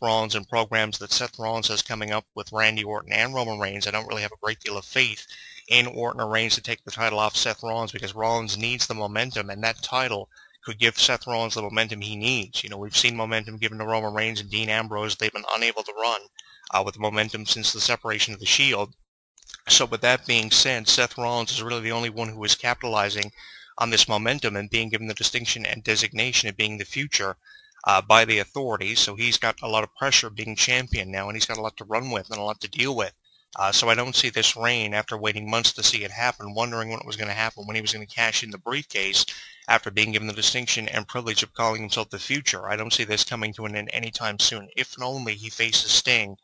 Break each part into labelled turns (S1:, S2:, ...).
S1: Rollins and programs that Seth Rollins has coming up with Randy Orton and Roman Reigns. I don't really have a great deal of faith in Orton or Reigns to take the title off Seth Rollins because Rollins needs the momentum, and that title could give Seth Rollins the momentum he needs. You know, we've seen momentum given to Roman Reigns and Dean Ambrose. They've been unable to run with momentum since the separation of the Shield. So with that being said, Seth Rollins is really the only one who is capitalizing on this momentum and being given the distinction and designation of being the future by the authorities. So he's got a lot of pressure being champion now, and he's got a lot to run with and a lot to deal with. So I don't see this reign, after waiting months to see it happen, wondering when it was going to happen, when he was going to cash in the briefcase after being given the distinction and privilege of calling himself the future. I don't see this coming to an end anytime soon. If and only he faces Sting,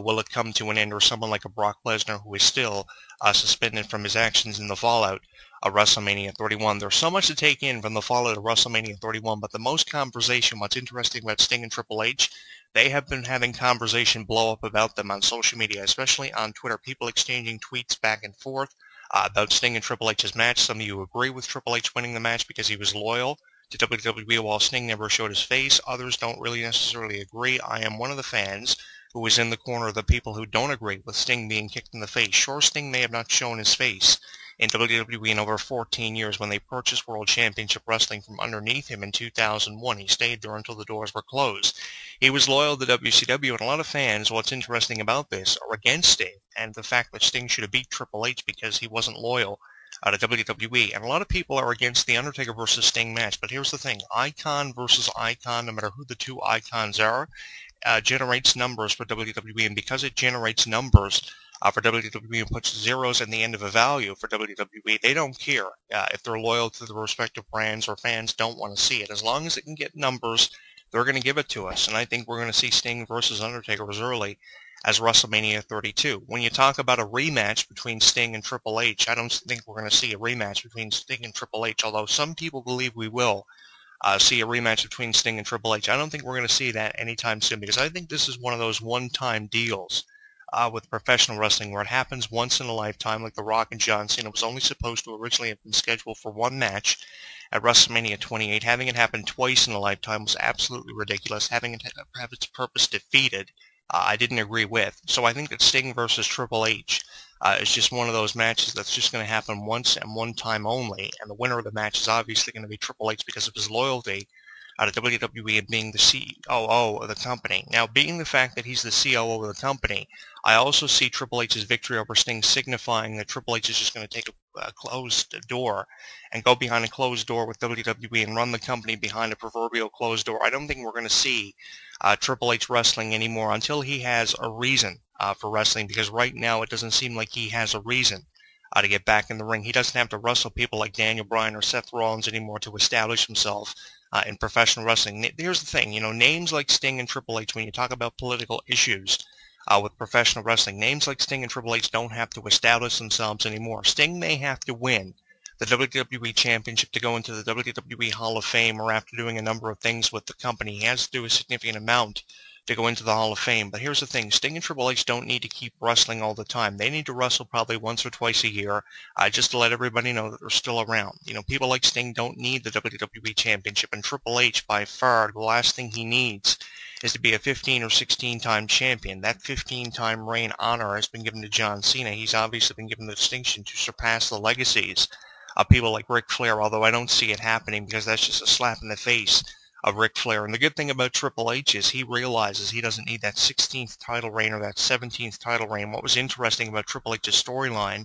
S1: will it come to an end, or someone like a Brock Lesnar who is still suspended from his actions in the fallout of WrestleMania 31. There's so much to take in from the fallout of WrestleMania 31, but the most conversation, what's interesting about Sting and Triple H, they have been having conversation blow up about them on social media, especially on Twitter, people exchanging tweets back and forth about Sting and Triple H's match. Some of you agree with Triple H winning the match because he was loyal to WWE while Sting never showed his face. Others don't really necessarily agree. I am one of the fans who is in the corner of the people who don't agree with Sting being kicked in the face. Sure, Sting may have not shown his face in WWE in over 14 years. When they purchased World Championship Wrestling from underneath him in 2001, he stayed there until the doors were closed. He was loyal to WCW, and a lot of fans, what's interesting about this, are against Sting and the fact that Sting should have beat Triple H because he wasn't loyal to WWE. And a lot of people are against the Undertaker versus Sting match. But here's the thing, icon versus icon, no matter who the two icons are, generates numbers for WWE, and because it generates numbers for WWE and puts zeros in the end of a value for WWE, they don't care if they're loyal to the respective brands or fans don't want to see it. As long as it can get numbers, they're going to give it to us, and I think we're going to see Sting versus Undertaker as early as WrestleMania 32. When you talk about a rematch between Sting and Triple H, I don't think we're going to see a rematch between Sting and Triple H, although some people believe we will see a rematch between Sting and Triple H. I don't think we're going to see that anytime soon, because I think this is one of those one-time deals with professional wrestling where it happens once in a lifetime, like The Rock and John Cena was only supposed to originally have been scheduled for one match at WrestleMania 28. Having it happen twice in a lifetime was absolutely ridiculous. Having it have its purpose defeated, I didn't agree with. So I think that Sting versus Triple H is just one of those matches that's just going to happen once and one time only, and the winner of the match is obviously going to be Triple H because of his loyalty to WWE and being the COO of the company. Now, being the fact that he's the COO of the company, I also see Triple H's victory over Sting signifying that Triple H is just going to take a closed door and go behind a closed door with WWE and run the company behind a proverbial closed door. I don't think we're going to see Triple H wrestling anymore until he has a reason for wrestling, because right now it doesn't seem like he has a reason to get back in the ring. He doesn't have to wrestle people like Daniel Bryan or Seth Rollins anymore to establish himself in professional wrestling. Here's the thing, names like Sting and Triple H, when you talk about political issues with professional wrestling, names like Sting and Triple H don't have to establish themselves anymore. Sting may have to win the WWE Championship to go into the WWE Hall of Fame, or after doing a number of things with the company, he has to do a significant amount to go into the Hall of Fame. But here's the thing, Sting and Triple H don't need to keep wrestling all the time. They need to wrestle probably once or twice a year just to let everybody know that they're still around. People like Sting don't need the WWE Championship, and Triple H, by far, the last thing he needs is to be a 15 or 16-time champion. That 15-time reign honor has been given to John Cena. He's obviously been given the distinction to surpass the legacies of people like Ric Flair, although I don't see it happening because that's just a slap in the face of Ric Flair. And the good thing about Triple H is he realizes he doesn't need that 16th title reign or that 17th title reign. What was interesting about Triple H's storyline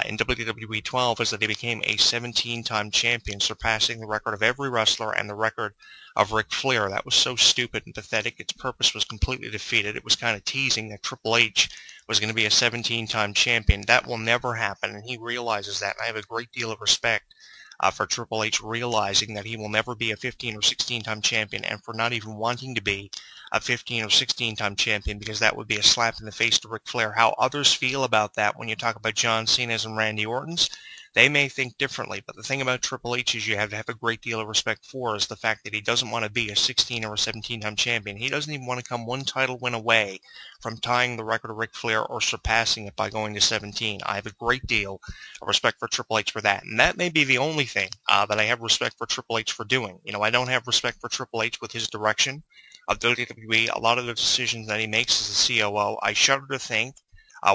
S1: in WWE 12 is that he became a 17-time champion, surpassing the record of every wrestler and the record of Ric Flair. That was so stupid and pathetic. Its purpose was completely defeated. It was kind of teasing that Triple H was going to be a 17-time champion. That will never happen, and he realizes that. And I have a great deal of respect for Triple H realizing that he will never be a 15 or 16-time champion, and for not even wanting to be a 15 or 16-time champion, because that would be a slap in the face to Ric Flair. How others feel about that, when you talk about John Cena's and Randy Orton's, they may think differently. But the thing about Triple H is you have to have a great deal of respect for is the fact that he doesn't want to be a 16 or a 17-time champion. He doesn't even want to come one title win away from tying the record of Ric Flair or surpassing it by going to 17. I have a great deal of respect for Triple H for that. And that may be the only thing that I have respect for Triple H for doing. I don't have respect for Triple H with his direction of WWE. A lot of the decisions that he makes as a COO, I shudder to think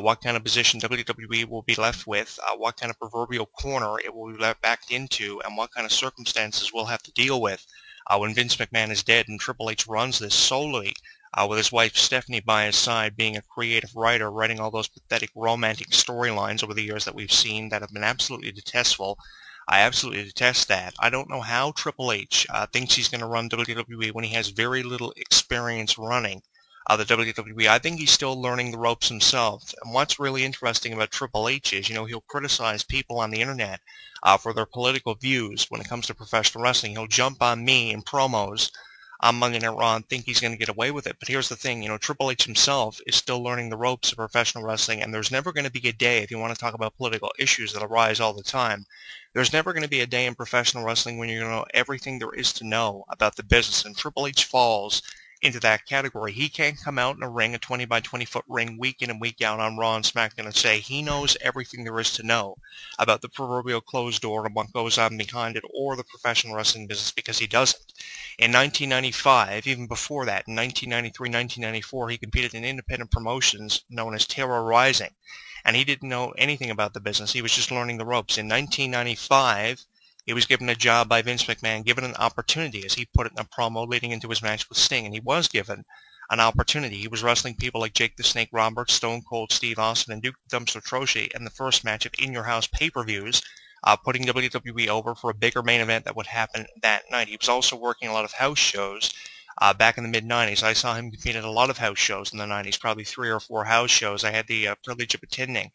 S1: what kind of position WWE will be left with, what kind of proverbial corner it will be left back into, and what kind of circumstances we'll have to deal with when Vince McMahon is dead and Triple H runs this solely with his wife Stephanie by his side, being a creative writer, writing all those pathetic romantic storylines over the years that we've seen that have been absolutely detestable. I absolutely detest that. I don't know how Triple H thinks he's going to run WWE when he has very little experience running the WWE. I think he's still learning the ropes himself. And what's really interesting about Triple H is, he'll criticize people on the internet for their political views when it comes to professional wrestling. He'll jump on me in promos on Monday Night Raw and think he's going to get away with it. But here's the thing, Triple H himself is still learning the ropes of professional wrestling, and there's never going to be a day, if you want to talk about political issues that arise all the time, there's never going to be a day in professional wrestling when you're going to know everything there is to know about the business, and Triple H falls into that category. He can't come out in a ring, a 20 by 20 foot ring, week in and week out on Raw and SmackDown and say he knows everything there is to know about the proverbial closed door and what goes on behind it or the professional wrestling business, because he doesn't. In 1995, even before that, in 1993, 1994, he competed in independent promotions known as Terror Rising, and he didn't know anything about the business. He was just learning the ropes. In 1995, he was given a job by Vince McMahon, given an opportunity, as he put it in a promo leading into his match with Sting, and he was given an opportunity. He was wrestling people like Jake the Snake Roberts, Stone Cold Steve Austin, and Duke the Dumpster Droese in the first match of In Your House pay-per-views, putting WWE over for a bigger main event that would happen that night. He was also working a lot of house shows back in the mid-'90s. I saw him compete at a lot of house shows in the 90s, probably 3 or 4 house shows I had the privilege of attending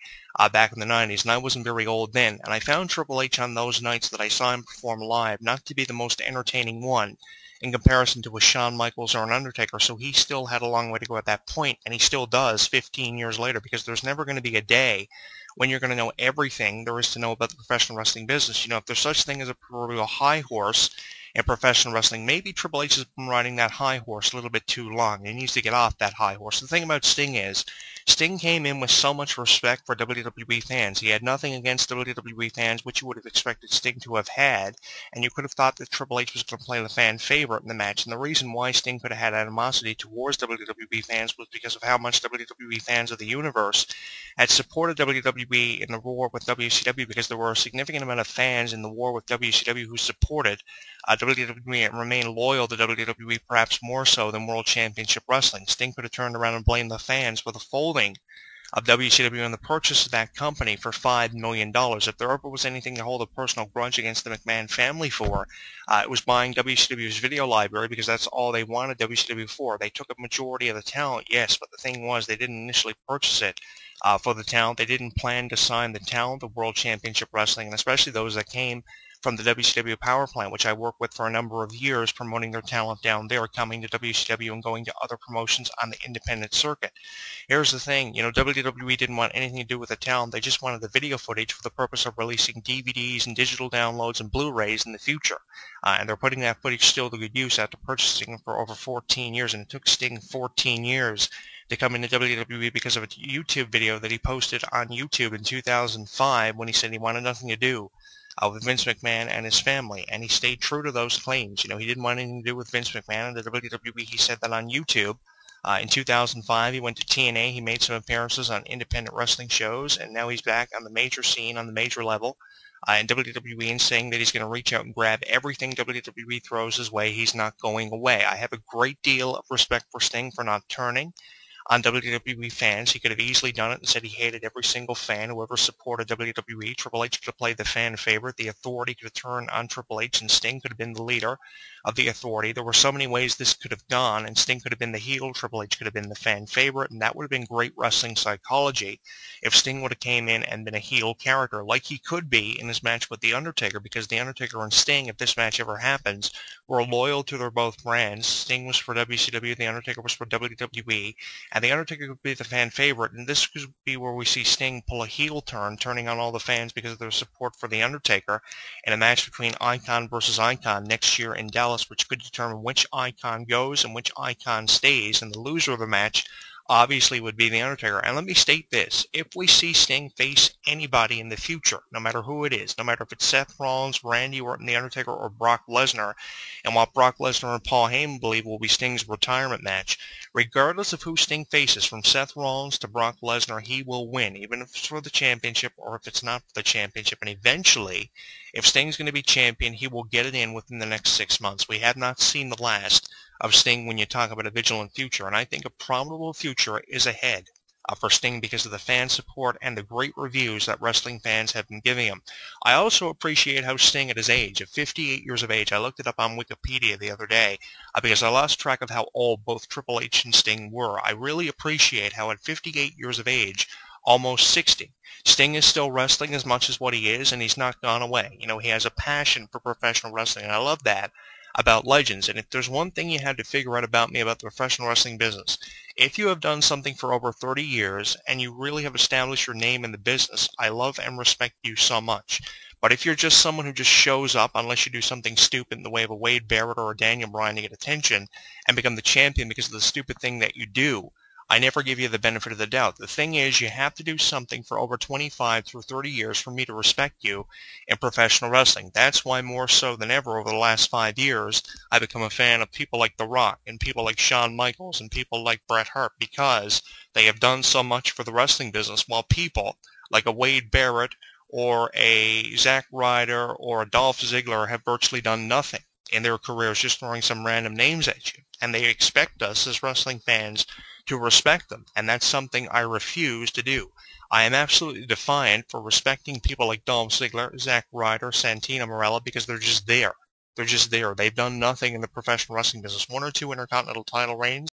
S1: back in the 90s, and I wasn't very old then. And I found Triple H on those nights that I saw him perform live not to be the most entertaining one in comparison to a Shawn Michaels or an Undertaker, so he still had a long way to go at that point, and he still does 15 years later, because there's never going to be a day when you're going to know everything there is to know about the professional wrestling business. If there's such thing as a proverbial high horse in professional wrestling, maybe Triple H has been riding that high horse a little bit too long. He needs to get off that high horse. The thing about Sting is, Sting came in with so much respect for WWE fans. He had nothing against WWE fans, which you would have expected Sting to have had, and you could have thought that Triple H was going to play the fan favorite in the match. And the reason why Sting could have had animosity towards WWE fans was because of how much WWE fans of the universe had supported WWE in the war with WCW, because there were a significant amount of fans in the war with WCW who supported WWE and remained loyal to WWE, perhaps more so than World Championship Wrestling. Sting could have turned around and blamed the fans for the folding of WCW and the purchase of that company for $5 million. If there ever was anything to hold a personal grudge against the McMahon family for, it was buying WCW's video library, because that's all they wanted WCW for. They took a majority of the talent, yes, but the thing was they didn't initially purchase it for the talent. They didn't plan to sign the talent of World Championship Wrestling, and especially those that came from the WCW power plant, which I worked with for a number of years, promoting their talent down there, coming to WCW and going to other promotions on the independent circuit. Here's the thing, WWE didn't want anything to do with the talent. They just wanted the video footage for the purpose of releasing DVDs and digital downloads and Blu-rays in the future. And they're putting that footage still to good use after purchasing it for over 14 years. And it took Sting 14 years to come into WWE because of a YouTube video that he posted on YouTube in 2005 when he said he wanted nothing to do with Vince McMahon and his family, and he stayed true to those claims. He didn't want anything to do with Vince McMahon and the WWE. He said that on YouTube. In 2005, he went to TNA. He made some appearances on independent wrestling shows, and now he's back on the major scene, on the major level in WWE, and saying that he's going to reach out and grab everything WWE throws his way. He's not going away. I have a great deal of respect for Sting for not turning on WWE fans. He could have easily done it and said he hated every single fan who ever supported WWE. Triple H could have played the fan favorite. The Authority could have turned on Triple H, and Sting could have been the leader of the Authority. There were so many ways this could have gone, and Sting could have been the heel. Triple H could have been the fan favorite, and that would have been great wrestling psychology if Sting would have came in and been a heel character, like he could be in his match with The Undertaker, because The Undertaker and Sting, if this match ever happens, were loyal to their both brands. Sting was for WCW, The Undertaker was for WWE, and The Undertaker could be the fan favorite, and this could be where we see Sting pull a heel turn, turning on all the fans because of their support for The Undertaker in a match between Icon versus Icon next year in Dallas, which could determine which Icon goes and which Icon stays, and the loser of the match obviously would be The Undertaker. And let me state this. If we see Sting face anybody in the future, no matter who it is, no matter if it's Seth Rollins, Randy Orton, The Undertaker, or Brock Lesnar, and what Brock Lesnar and Paul Heyman believe will be Sting's retirement match, regardless of who Sting faces, from Seth Rollins to Brock Lesnar, he will win, even if it's for the championship or if it's not for the championship. And eventually, if Sting's going to be champion, he will get it in within the next 6 months. We have not seen the last of Sting when you talk about a vigilant future, and I think a probable future is ahead for Sting because of the fan support and the great reviews that wrestling fans have been giving him. I also appreciate how Sting, at his age of 58 years of age, I looked it up on Wikipedia the other day because I lost track of how old both Triple H and Sting were. I really appreciate how at 58 years of age, almost 60, Sting is still wrestling as much as what he is, and he's not gone away. You know, he has a passion for professional wrestling, and I love that about legends. And if there's one thing you had to figure out about me about the professional wrestling business, if you have done something for over 30 years and you really have established your name in the business, I love and respect you so much. But if you're just someone who just shows up, unless you do something stupid in the way of a Wade Barrett or a Daniel Bryan to get attention and become the champion because of the stupid thing that you do, I never give you the benefit of the doubt. The thing is, you have to do something for over 25 through 30 years for me to respect you in professional wrestling. That's why more so than ever over the last 5 years, I've become a fan of people like The Rock and people like Shawn Michaels and people like Bret Hart, because they have done so much for the wrestling business, while people like a Wade Barrett or a Zack Ryder or a Dolph Ziggler have virtually done nothing in their careers, just throwing some random names at you. And they expect us as wrestling fans to respect them, and that's something I refuse to do. I am absolutely defiant for respecting people like Dolph Ziggler, Zack Ryder, Santino Marella, because they're just there. They're just there. They've done nothing in the professional wrestling business. 1 or 2 intercontinental title reigns,